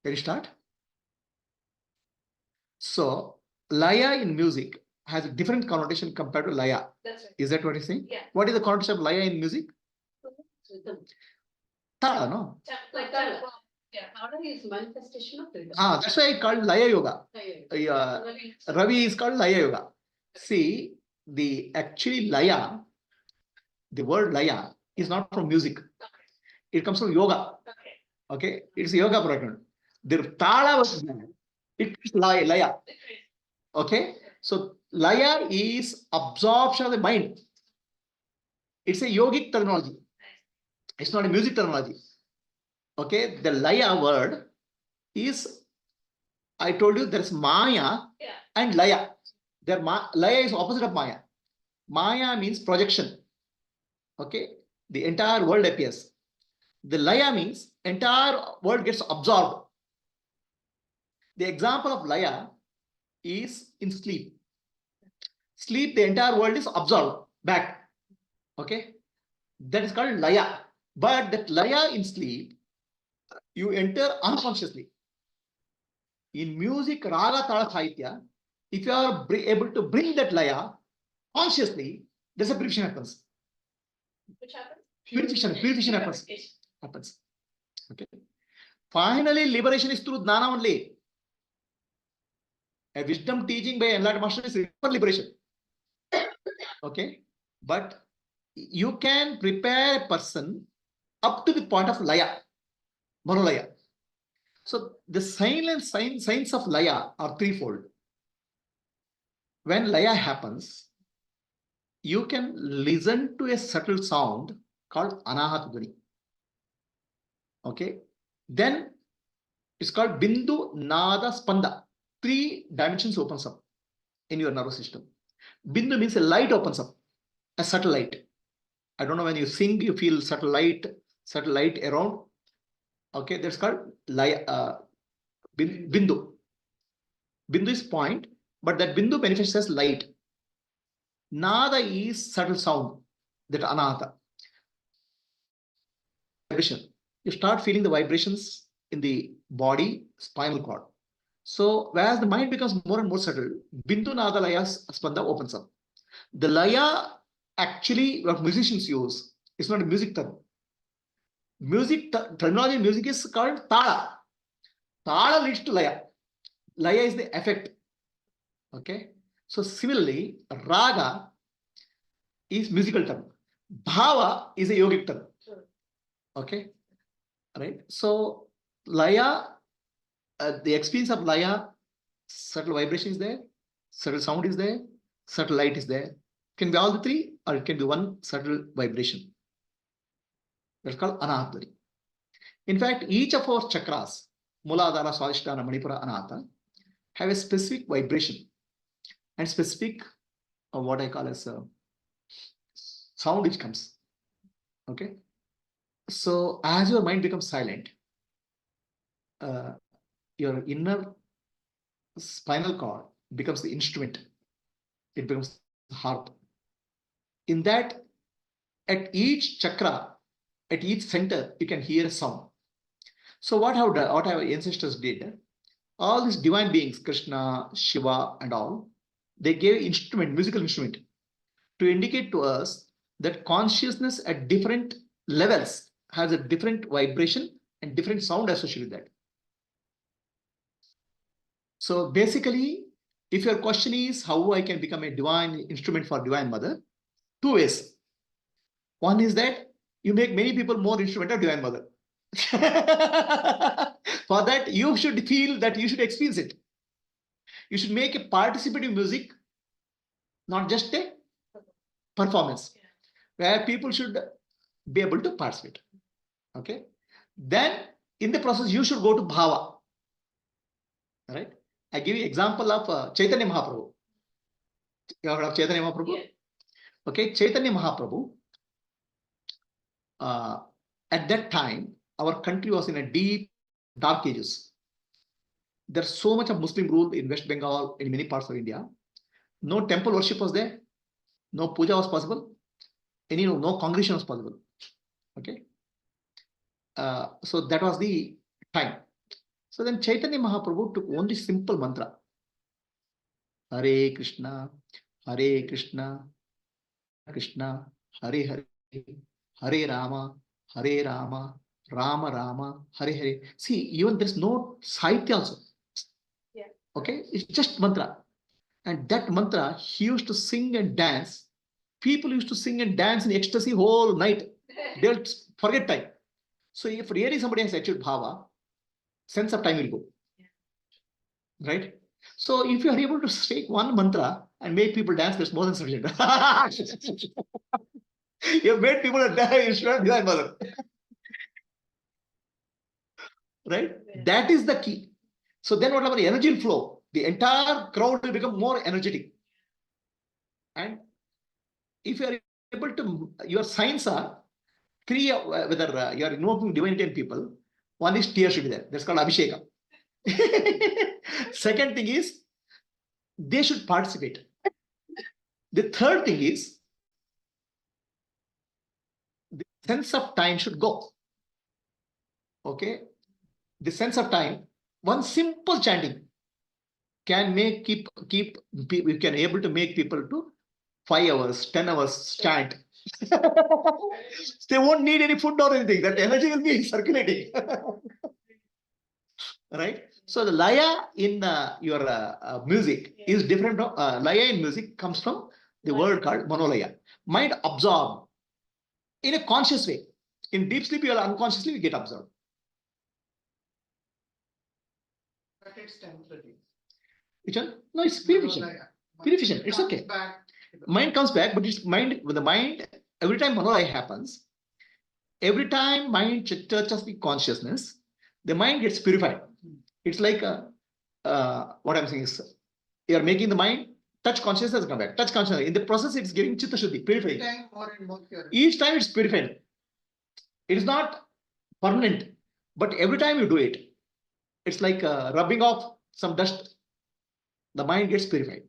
Can you start? So, Laya in music has a different connotation compared to Laya. That's right. Is that what you're saying? Yeah. What is the connotation of Laya in music? Tala, no? Like that. Yeah. Tala is manifestation of rhythm. That's why I called Laya Yoga. Ravi. Ravi is called Laya Yoga. See, the actually Laya, the word Laya is not from music. It comes from yoga. Okay, it's a yoga program. The Tala was there. It's Laya. Okay, so Laya is absorption of the mind. It's a yogic terminology. It's not a music terminology. Okay, the Laya word is, I told you there's Maya and Laya. Laya is opposite of Maya. Maya means projection. Okay, the entire world appears. The Laya means entire world gets absorbed. The example of Laya is in sleep. Sleep, the entire world is absorbed back. Okay, that is called Laya. But that Laya in sleep, you enter unconsciously. In music, Raga Tala Sahitya, if you are able to bring that Laya consciously, there's a purification happens. Which happens? Purification happens. Okay. Finally, liberation is through Jnana only. A wisdom teaching by enlightened master is for liberation. Okay. But you can prepare a person up to the point of Laya, Manolaya. So the signs of Laya are threefold. When Laya happens, you can listen to a subtle sound called Anahat Dhvani. Okay. Then it's called Bindu Nada Spanda. 3 dimensions opens up in your nervous system. Bindu means a light opens up, a subtle light. I don't know, when you sing, you feel subtle light around. Okay, that's called Laya, Bindu. Bindu is point, but that Bindu manifests as light. Nada is subtle sound, that Anahata. Vibration. You start feeling the vibrations in the body, spinal cord. So, whereas the mind becomes more and more subtle, Bindu Nada Laya Spanda opens up. The Laya, actually, what musicians use, is not a music term. Terminology in music is called Tala. Tala leads to Laya. Laya is the effect. Okay. So, similarly, Raga is musical term. Bhava is a yogic term. Okay. Right. So, Laya, the experience of Laya, subtle vibration is there, subtle sound is there, subtle light is there. It can be all the 3, or it can be one subtle vibration. That's called Anahatari. In fact, each of our chakras, Muladhara, Swadhisthana, Manipura, Anahata, have a specific vibration and specific, what I call as sound which comes. Okay. So as your mind becomes silent, your inner spinal cord becomes the instrument. It becomes the harp. In that, at each chakra, at each center, you can hear a sound. So what our ancestors did, all these divine beings, Krishna, Shiva, and all, they gave musical instrument, to indicate to us that consciousness at different levels has a different vibration and different sound associated with that. So basically, if your question is how I can become a divine instrument for Divine Mother, 2 ways. One is that you make many people more instrument of Divine Mother. For that, you should feel that you should experience it. You should make a participative music, not just a performance, where people should be able to participate. Okay. Then in the process, you should go to Bhava. Right? I give you example of Chaitanya Mahaprabhu. You have heard of Chaitanya Mahaprabhu? Yeah. Okay, Chaitanya Mahaprabhu. At that time, our country was in a deep, dark ages. There's so much of Muslim rule in West Bengal, in many parts of India. No temple worship was there. No puja was possible. No congregation was possible. Okay. So that was the time. So then Chaitanya Mahaprabhu took only simple mantra. Hare Krishna, Hare Krishna, Krishna, Hare Hare, Hare Rama, Hare Rama, Rama Rama, Hare Hare. See, even there's no sahitya also. Yeah. Okay, it's just mantra. And that mantra, he used to sing and dance. People used to sing and dance in ecstasy whole night. They'll forget time. So if really somebody has achieved bhava, sense of time will go. Right? So if you are able to take one mantra and make people dance, that's more than sufficient. You made people dance instead of divine mother. Right? Yeah. That is the key. So then whatever energy will flow, the entire crowd will become more energetic. And if you are able to, your signs are three, whether you are invoking divinity in people, one is tears should be there. That's called Abhisheka. Second thing is, they should participate. The third thing is, the sense of time should go. Okay? The sense of time, one simple chanting can make we can able to make people to 5 hours, 10 hours chant. They won't need any food or anything. That energy will be circulating. Right? So the laya in your music is different from laya in music comes from the word called manolaya. Mind absorb in a conscious way. In deep sleep, you are unconsciously you get absorbed. But it's temporary. Which one? No, it's purification. Purification. It's okay. Mind comes back, but it's mind with the mind. Every time manolaya happens, every time mind touches the consciousness, the mind gets purified. It's like what I'm saying is, you are making the mind touch consciousness come back. Touch consciousness. In the process, it's giving chitta shuddhi, purifying. Each time it's purifying. It is not permanent, but every time you do it, it's like rubbing off some dust. The mind gets purified.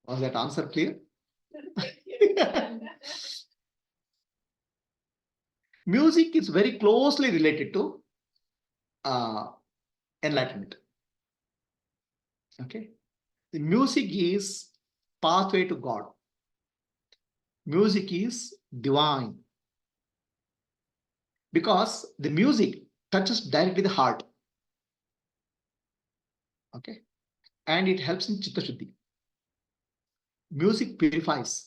Was that answer clear? Music is very closely related to enlightenment. Okay, the music is pathway to God. Music is divine because the music touches directly the heart. Okay, and it helps in chitta shuddhi. Music purifies.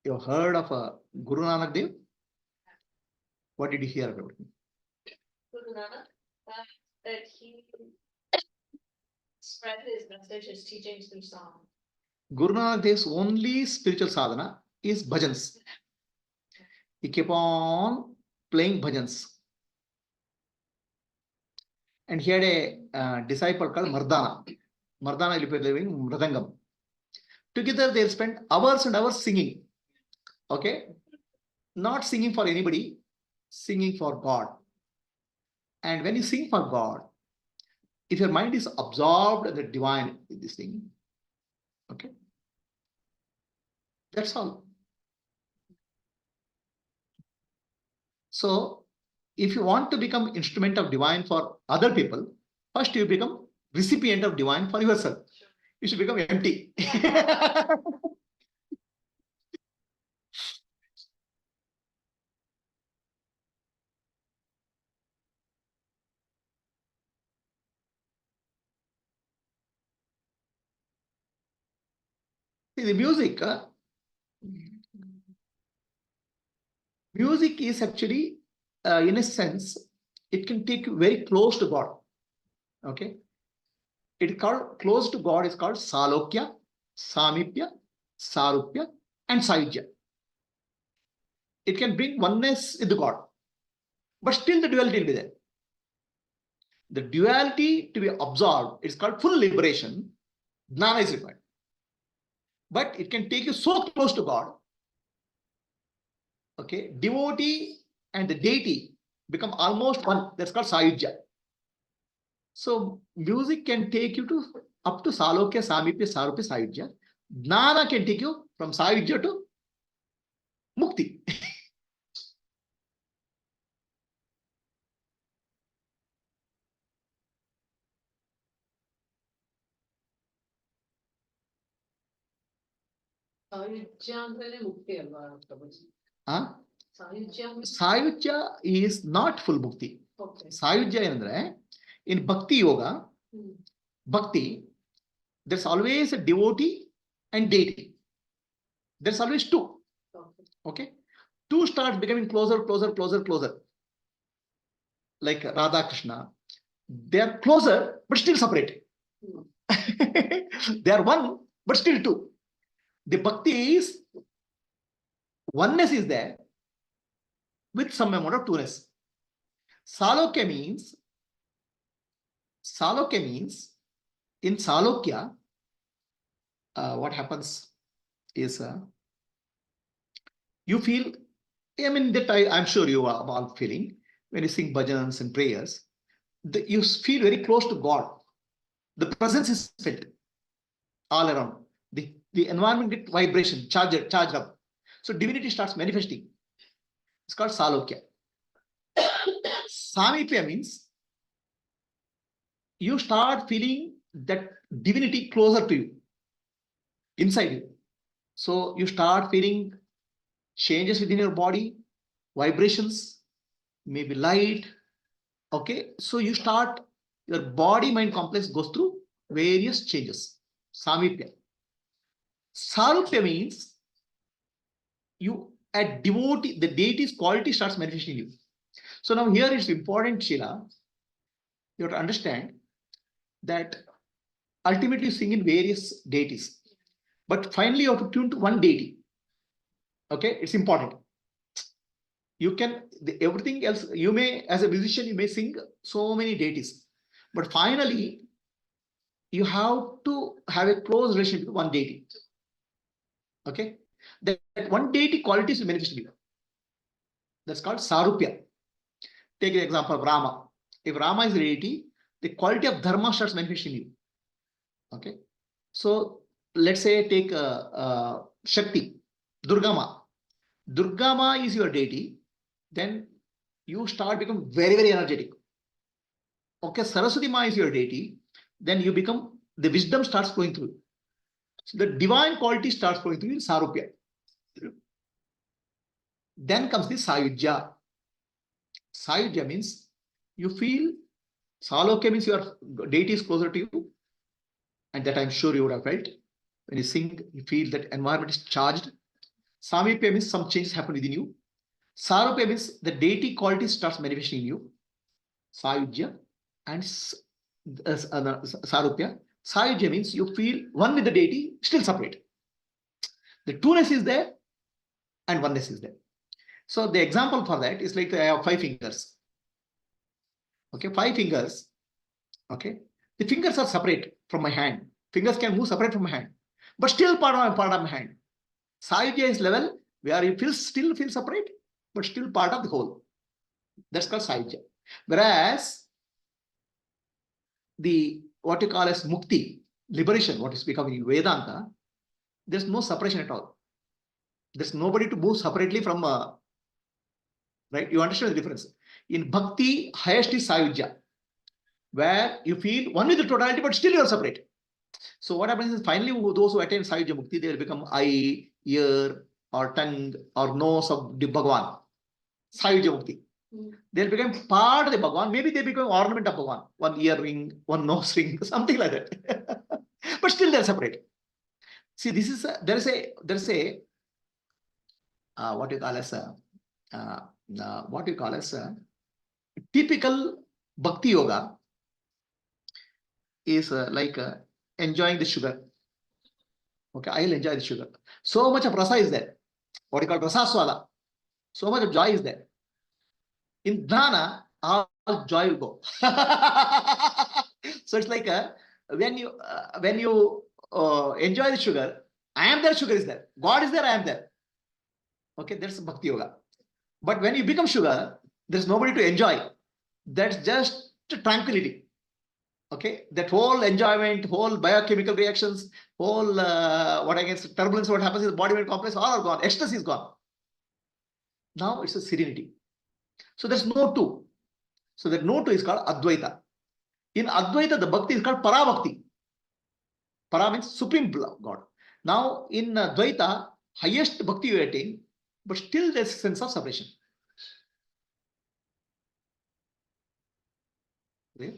You heard of Guru Nanak Dev? What did you hear about him? Guru Nanak, that he spread his message, his teachings through song. Guru Nanak Dev's only spiritual sadhana is bhajans. He kept on playing bhajans. And he had a disciple called Mardana. Mardana will be living Mridangam. Together they spent hours and hours singing. Okay? Not singing for anybody, singing for God. And when you sing for God, if your mind is absorbed in the divine, in this thing, okay? That's all. So, if you want to become instrument of divine for other people, first you become recipient of divine for yourself. You should become empty. See, the music, music is actually, in a sense, it can take you very close to God. Okay? It called close to God is called Salokya, Samipya, Sarupya, and Saidya. It can bring oneness with God, but still the duality will be there. The duality to be absorbed is called full liberation. Jnana is required. But it can take you so close to God. Okay, devotee and the deity become almost one. That's called Sayujya. So music can take you to up to Salokya, Samipya, Sarupya, Sayujya. Jnana can take you from Sayujya to Mukti. ಸಾಯುಜ್ಯ ಅಂದ್ರೇನೆ ಮುಕ್ತಿ ಅಲ್ವಾ ಪ್ರಭುಜಿ? Huh? ಸಾಯುಜ್ಯ Sayujya is not full Mukti. okay. Sayujya andre in Bhakti Yoga, Bhakti, there's always a devotee and deity. There's always two. Okay. Okay. Two starts becoming closer, closer, closer, closer. Like Radha Krishna. They are closer, but still separate. They are one, but still two. The bhakti is oneness is there with some amount of two-ness. Salokya means in Salokya, what happens is you feel, I mean, that I'm sure you are all feeling when you sing bhajans and prayers, you feel very close to God. The presence is felt all around. The environment gets vibration, charged up. So divinity starts manifesting. It's called Salokya. Samipya means you start feeling that divinity closer to you, inside you. So you start feeling changes within your body, vibrations, maybe light. Okay, so you start, your body mind complex goes through various changes. Samipya. Sarupya means you at devotee, the deity's quality starts manifesting you. So now here it's important, Sheila, you have to understand that ultimately you sing in various deities, but finally you have to tune to one deity. Okay, it's important. You can, everything else, you may, as a musician, you may sing so many deities, but finally you have to have a close relationship with one deity. Okay, that one deity qualities will manifest in you. That's called Sarupya. Take an example of Rama. If Rama is a deity, the quality of dharma starts manifesting in you. Okay, so let's say take Shakti, Durga Ma. Durga Ma is your deity, then you start become very, very energetic. Okay, Saraswati Ma is your deity, then you become, the wisdom starts flowing through. So the divine quality starts flowing through in Sarupya. Then comes the Sayujya. Sayujya means you feel, Salokya means your deity is closer to you, and that I'm sure you would have felt. When you sing, you feel that environment is charged. Samipya means some changes happen within you. Sarupya means the deity quality starts manifesting in you. Sayujya and Sarupya. Sayujya means you feel one with the deity, still separate. The two-ness is there and oneness is there. So the example for that is like I have 5 fingers. Okay, 5 fingers. Okay, the fingers are separate from my hand. Fingers can move separate from my hand, but still part of my hand. Sayujya is level where you still feel separate, but still part of the whole. That's called Sayujya. Whereas the what you call as Mukti, liberation, what is becoming in Vedanta, there's no separation at all. There's nobody to move separately from, right? You understand the difference? In Bhakti, highest is Sayujya, where you feel one with the totality, but still you're separate. So what happens is finally those who attain Sayujya Mukti, they will become eye, ear, or tongue, or nose of the Bhagavan. Sayujya Mukti. They'll become part of the Bhagavan. Maybe they become ornament of Bhagavan. One earring, one nose ring, something like that. But still they're separate. See, this is there's a what you call as typical Bhakti Yoga is like enjoying the sugar. Okay, I'll enjoy the sugar. So much of rasa is there. What you call rasaswada. So much of joy is there. In dhrana, all joy will go. So it's like when you enjoy the sugar, I am there, sugar is there. God is there, I am there. Okay, that's Bhakti Yoga. But when you become sugar, there's nobody to enjoy. That's just tranquility. Okay, that whole enjoyment, whole biochemical reactions, whole what I guess turbulence, what happens in the body mind complex, all are gone. Ecstasy is gone. Now it's a serenity. So there's no two. So that no two is called Advaita. In Advaita, the bhakti is called Parabhakti. Para means supreme God. Now in Dvaita, highest bhakti you attain, but still there's sense of separation. Okay?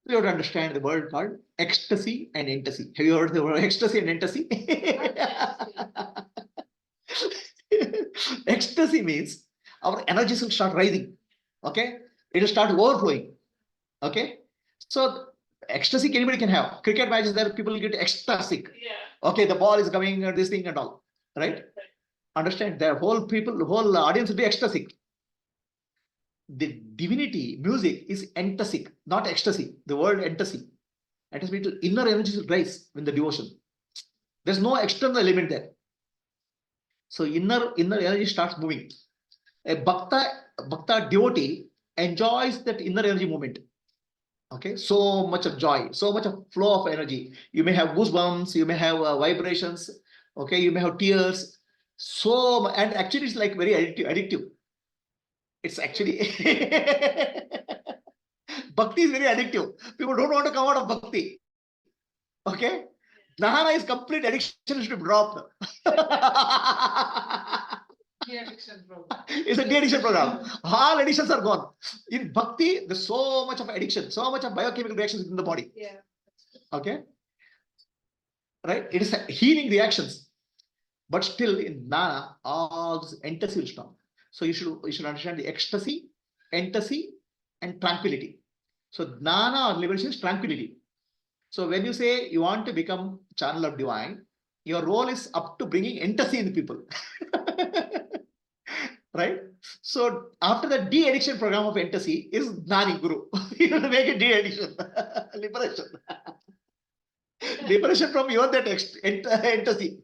You have to understand the word called ecstasy and ecstasy. Have you heard the word ecstasy and ecstasy? Ecstasy means our energies will start rising. Okay, it will start overflowing. Okay, so ecstasy anybody can have. Cricket matches there, people get ecstatic. Yeah. Okay, the ball is coming, this thing and all. Right? Understand? The whole people, the whole audience will be ecstatic. The divinity, music is entasic, not ecstasy. The word ecstasy. Ecstasy means inner energies will rise in the devotion. There's no external element there. So inner energy starts moving. A bhakta devotee enjoys that inner energy movement. Okay, so much of joy, so much of flow of energy. You may have goosebumps, you may have vibrations. Okay, you may have tears. So and actually it's like very addictive. It's actually bhakti is very addictive. People don't want to come out of bhakti. Okay, dharana is complete addiction should be dropped. De-addiction program. It's a de-addiction program. All addictions are gone. In bhakti, there's so much of addiction, so much of biochemical reactions in the body. Yeah. Okay, right? It is healing reactions, but still in jnana, all this ecstasy will stop. So you should understand the ecstasy, ecstasy, and tranquility. So jnana or liberation is tranquility. So when you say you want to become channel of divine, your role is up to bringing ecstasy in the people. Right? So after the de-addiction program of ecstasy is Gnani Guru. You have to make a de-addiction, liberation. Liberation from your that ecstasy.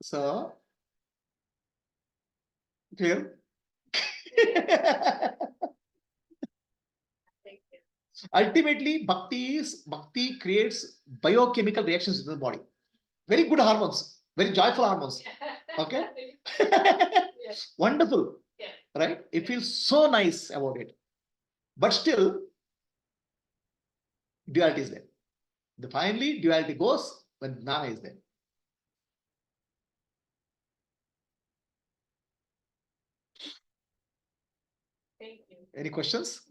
So clear? Ultimately, bhakti creates biochemical reactions in the body. Very good hormones, very joyful hormones. Okay. Yes. Wonderful. Yeah. Right? It feels so nice about it. But still, duality is there. The finally duality goes when jnana is there. Thank you. Any questions?